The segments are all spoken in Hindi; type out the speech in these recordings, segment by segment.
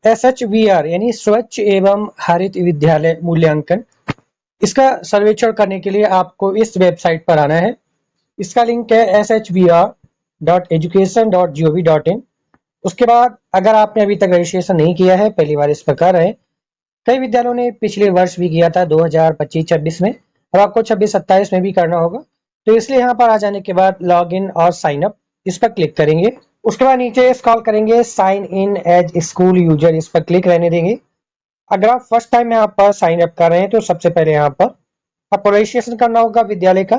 SHVR यानी स्वच्छ एवं हरित विद्यालय मूल्यांकन, इसका सर्वेक्षण करने के लिए आपको इस वेबसाइट पर आना है। इसका लिंक है shvr.education.gov.in। उसके बाद अगर आपने अभी तक रजिस्ट्रेशन नहीं किया है, पहली बार इस पर कर रहे हैं, कई विद्यालयों ने पिछले वर्ष भी किया था 2025-26 में, और आपको 26-27 में भी करना होगा। तो इसलिए यहाँ पर आ जाने के बाद लॉग इन और साइन अप, इस पर क्लिक करेंगे। उसके बाद नीचे स्क्रॉल करेंगे, sign in as school user, इस पर क्लिक रहने देंगे। अगर आप फर्स्ट टाइम यहाँ पर साइन अप कर रहे हैं तो सबसे पहले यहाँ पर आपको रजिस्ट्रेशन करना होगा विद्यालय का,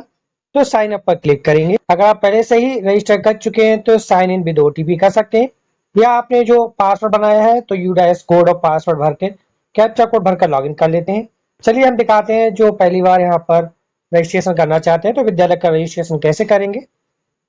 तो साइन अप पर क्लिक करेंगे। अगर आप पहले से ही रजिस्टर कर चुके हैं तो साइन इन विद ओटीपी कर सकते हैं, या आपने जो पासवर्ड बनाया है तो यूडाइस कोड और पासवर्ड भर के कैप्चा कोड भरकर लॉगिन कर लेते हैं। चलिए हम दिखाते हैं जो पहली बार यहाँ पर रजिस्ट्रेशन करना चाहते हैं तो विद्यालय का रजिस्ट्रेशन कैसे करेंगे।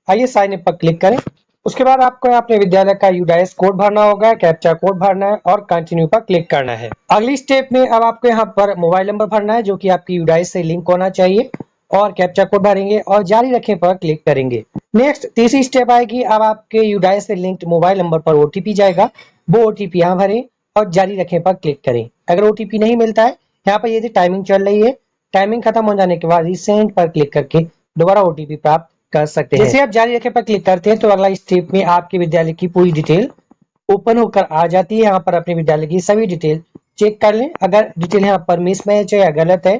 आइए साइन अप पर क्लिक करें। उसके बाद आपको अपने विद्यालय का यूडाइस कोड भरना होगा, कैप्चा कोड भरना है और कंटिन्यू पर क्लिक करना है। अगली स्टेप में अब आपको यहाँ पर मोबाइल नंबर भरना है जो कि आपकी यूडाइस से लिंक होना चाहिए, और कैप्चा कोड भरेंगे और जारी रखें पर क्लिक करेंगे। नेक्स्ट तीसरी स्टेप आएगी, अब आपके यूडाइस से लिंक्ड मोबाइल नंबर पर ओटीपी जाएगा, वो ओटीपी यहाँ भरें और जारी रखें पर क्लिक करें। अगर ओटीपी नहीं मिलता है, यहाँ पर यदि टाइमिंग चल रही है, टाइमिंग खत्म हो जाने के बाद रिसेंड पर क्लिक करके दोबारा ओटीपी प्राप्त कर सकते हैं। जैसे आप जारी रखें पर क्लिक करते हैं तो अगला स्टेप में आपके विद्यालय की पूरी डिटेल ओपन होकर आ जाती है। यहाँ पर अपने विद्यालय की सभी डिटेल चेक कर लें। अगर डिटेल यहाँ पर मिसमैच है या गलत है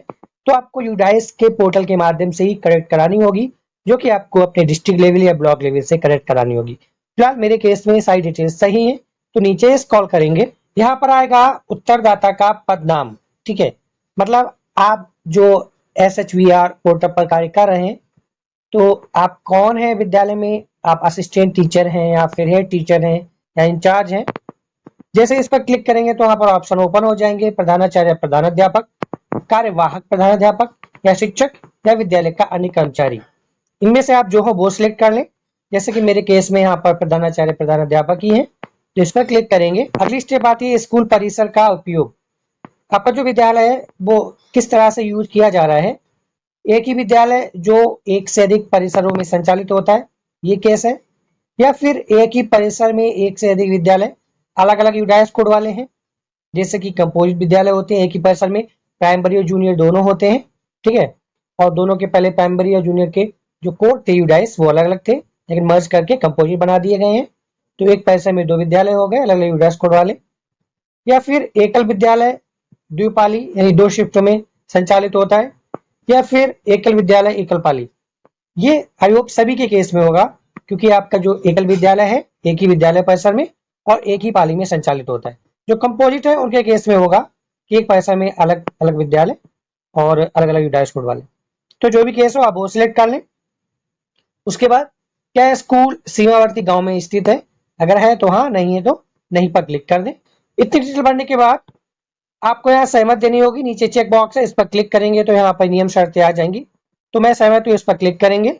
तो आपको यूडाइस के पोर्टल के माध्यम से ही करेक्ट करानी होगी, जो कि आपको अपने डिस्ट्रिक्ट लेवल या ब्लॉक लेवल से करेक्ट करानी होगी। फिलहाल मेरे केस में सारी डिटेल सही है, तो नीचे स्क्रॉल करेंगे, यहाँ पर आएगा उत्तरदाता का पद नाम। ठीक है, मतलब आप जो SHVR पोर्टल पर कार्य कर रहे हैं तो आप कौन है विद्यालय में, आप असिस्टेंट टीचर हैं या फिर हेड टीचर हैं या इंचार्ज हैं। जैसे इस पर क्लिक करेंगे तो यहाँ पर ऑप्शन ओपन हो जाएंगे, प्रधानाचार्य, प्रधानाध्यापक, कार्यवाहक प्रधानाध्यापक या शिक्षक या विद्यालय का अन्य कर्मचारी। इनमें से आप जो हो वो सिलेक्ट कर लें। जैसे कि मेरे केस में यहाँ पर प्रधानाचार्य प्रधानाध्यापक ही है, तो इस पर क्लिक करेंगे। अगली स्टेप आती है स्कूल परिसर का उपयोग। आपका जो विद्यालय है वो किस तरह से यूज किया जा रहा है। एक ही विद्यालय जो एक से अधिक परिसरों में संचालित होता है, ये केस है, या फिर एक ही परिसर में एक से अधिक विद्यालय अलग अलग यूडाइस कोड वाले हैं। जैसे कि कंपोजिट विद्यालय होते हैं, एक ही परिसर में प्राइमरी और जूनियर दोनों होते हैं। ठीक है, और दोनों के पहले प्राइमरी और जूनियर के जो कोड थे यूडाइस वो अलग अलग थे, लेकिन मर्ज करके कंपोजिट बना दिए गए हैं। तो एक परिसर में दो विद्यालय हो गए अलग अलग यूडाइस कोड वाले। या फिर एकल विद्यालय द्विपाली यानी दो शिफ्टों में संचालित होता है, या फिर एकल विद्यालय एकल पाली। ये आई होप सभी के केस में होगा, क्योंकि आपका जो एकल विद्यालय है एक ही विद्यालय परिसर में और एक ही पाली में संचालित होता है। जो कंपोजिट है उनके केस में होगा कि एक परिसर में अलग अलग विद्यालय और अलग अलग यूडाइस कोड वाले। तो जो भी केस हो आप वो सिलेक्ट कर लें। उसके बाद क्या स्कूल सीमावर्ती गांव में स्थित है, अगर है तो हाँ, नहीं है तो नहीं पर क्लिक कर दें। इतनी डिटेल भरने के बाद आपको यहाँ सहमत देनी होगी। नीचे चेक बॉक्स है, इस पर क्लिक करेंगे तो यहाँ पर नियम शर्तें आ जाएंगी। तो मैं सहमत हूँ, इस पर क्लिक करेंगे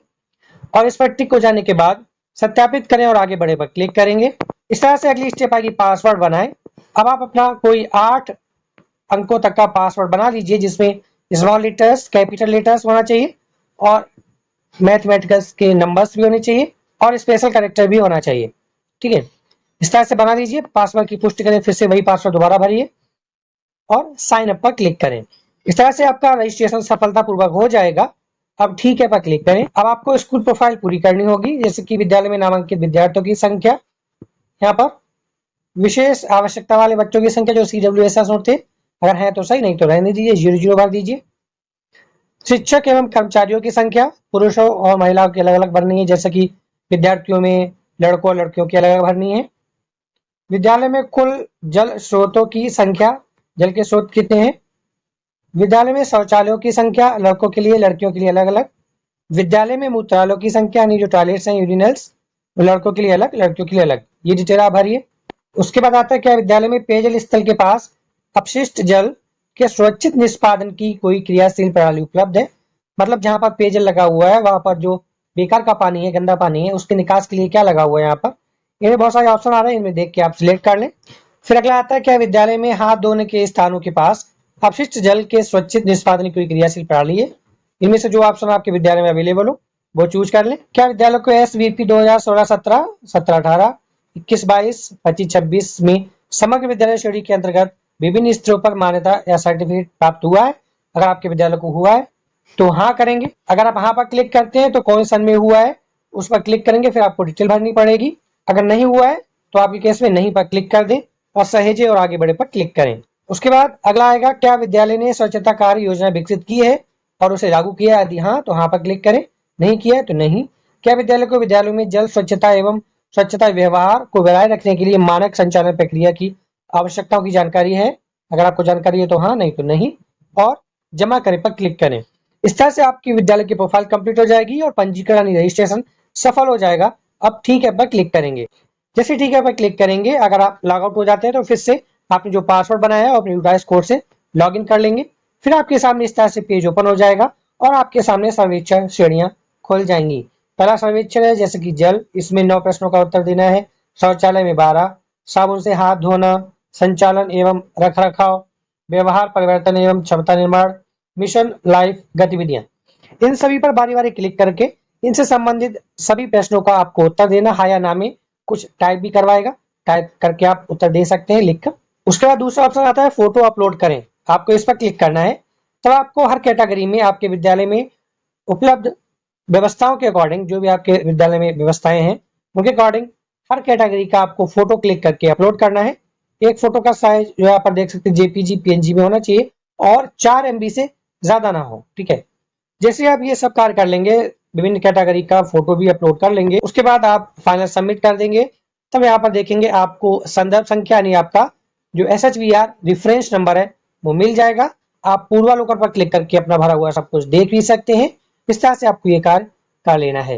और इस पर टिक हो जाने के बाद सत्यापित करें और आगे बढ़े पर क्लिक करेंगे। इस तरह से अगली स्टेप आएगी पासवर्ड बनाएं। अब आप अपना कोई 8 अंकों तक का पासवर्ड बना लीजिए, जिसमें स्मॉल लेटर्स, कैपिटल लेटर्स होना चाहिए और मैथमेटिक्स के नंबर्स भी होने चाहिए और स्पेशल कैरेक्टर भी होना चाहिए। ठीक है, इस तरह से बना लीजिए। पासवर्ड की पुष्टि करें, फिर से वही पासवर्ड दोबारा भरिए और साइन अप पर क्लिक करें। इस तरह से आपका रजिस्ट्रेशन सफलतापूर्वक हो जाएगा। अब ठीक है पर क्लिक करें। अब आपको स्कूल प्रोफाइल पूरी करनी होगी, जैसे कि विद्यालय में नामांकित विद्यार्थियों की संख्या, यहाँ पर विशेष आवश्यकता वाले बच्चों की संख्या जो CWSS होते, अगर है तो सही, नहीं तो रहने दीजिए, 0 भर दीजिए। शिक्षक एवं कर्मचारियों की संख्या पुरुषों और महिलाओं की अलग अलग भरनी है, जैसे कि विद्यार्थियों में लड़कों और लड़कियों की अलग अलग भरनी है। विद्यालय में कुल जल स्रोतों की संख्या, जल के स्रोत कितने हैं। विद्यालय में शौचालयों की संख्या, लड़कों के लिए लड़कियों के लिए अलग अलग। विद्यालय में मूत्रालयों की संख्या, यानी जो टॉयलेट्स हैं यूरिनल्स, लड़कों के लिए अलग लड़कियों के लिए अलग। ये डिटेल आप भरिए। उसके बाद आता है क्या विद्यालय में पेयजल स्थल के पास अपशिष्ट जल के सुरक्षित निष्पादन की कोई क्रियाशील प्रणाली उपलब्ध है। मतलब जहां पर पेयजल लगा हुआ है वहां पर जो बेकार का पानी है, गंदा पानी है, उसके निकास के लिए क्या लगा हुआ है। यहाँ पर इनमें बहुत सारे ऑप्शन आ रहे हैं, इनमें देख के आप सिलेक्ट कर लें। फिर अगला आता है क्या विद्यालय में हाथ धोने के स्थानों के पास अपशिष्ट जल के सुरक्षित निष्पादन की कोई क्रियाशील प्रणाली है। इनमें से जो ऑप्शन आपके विद्यालय में अवेलेबल हो वो चूज कर लें। क्या विद्यालय को SVP 2016-17, 17-18, 21-22, 25-26 में समग्र विद्यालय श्रेणी के अंतर्गत विभिन्न स्तरों पर मान्यता या सर्टिफिकेट प्राप्त हुआ है? अगर आपके विद्यालय को हुआ है तो हाँ करेंगे। अगर आप हाँ पर क्लिक करते हैं तो कौन सन में हुआ है उस पर क्लिक करेंगे, फिर आपको डिटेल भरनी पड़ेगी। अगर नहीं हुआ है तो आपके केस में नहीं पर क्लिक कर दें और सहेजे और आगे बढ़े पर क्लिक करें। उसके बाद अगला आएगा, क्या विद्यालय ने स्वच्छता कार्य योजना विकसित की है और उसे लागू किया है? यदि हाँ तो हाँ पर क्लिक करें, नहीं किया है तो नहीं। क्या विद्यालय को विद्यालयों में जल स्वच्छता एवं स्वच्छता व्यवहार को बनाए रखने के लिए मानक संचालन प्रक्रिया की आवश्यकताओं की जानकारी है? अगर आपको जानकारी है तो हाँ, नहीं तो नहीं। और जमा करें पर क्लिक करें। इस तरह से आपकी विद्यालय की प्रोफाइल कंप्लीट हो जाएगी और पंजीकरण रजिस्ट्रेशन सफल हो जाएगा। अब ठीक है पर क्लिक करेंगे। जैसे ठीक है पर क्लिक करेंगे, अगर आप लॉग आउट हो जाते हैं तो फिर से आपने जो पासवर्ड बनाया है अपने यूटिलाइज कोड से लॉग इन कर लेंगे। फिर आपके सामने इस तरह से पेज ओपन हो जाएगा और आपके सामने सर्वेक्षण श्रेणियां खुल जाएंगी। पहला सर्वेक्षण है जैसे कि जल, इसमें 9 प्रश्नों का उत्तर देना है। शौचालय में 12, साबुन से हाथ धोना, संचालन एवं रख रखाव, व्यवहार परिवर्तन एवं क्षमता निर्माण, मिशन लाइफ गतिविधियां। इन सभी पर बारी बारी क्लिक करके इनसे संबंधित सभी प्रश्नों का आपको उत्तर देना, हाँ या ना में कुछ टाइप भी करवाएगा, टाइप करके आप उत्तर दे सकते हैं लिखकर। उसके बाद दूसरा ऑप्शन आता है फोटो अपलोड करें, आपको इस पर क्लिक करना है। तब आपको हर कैटेगरी में आपके विद्यालय में उपलब्ध व्यवस्थाओं के अकॉर्डिंग, जो भी आपके विद्यालय में व्यवस्थाएं हैं उनके अकॉर्डिंग हर कैटेगरी का आपको फोटो क्लिक करके अपलोड करना है। एक फोटो का साइज जो आप देख सकते हैं जेपीजी पीएनजी में होना चाहिए और 4 MB से ज्यादा ना हो। ठीक है, जैसे आप ये सब कार्य कर लेंगे, विभिन्न कैटेगरी का फोटो भी अपलोड कर लेंगे, उसके बाद आप फाइनल सबमिट कर देंगे। तब यहाँ पर देखेंगे आपको संदर्भ संख्या यानी आपका जो SHVR रेफरेंस नंबर है वो मिल जाएगा। आप पूर्वावलोकन पर क्लिक करके अपना भरा हुआ सब कुछ देख भी सकते हैं। इस तरह से आपको ये कार्य कर लेना है।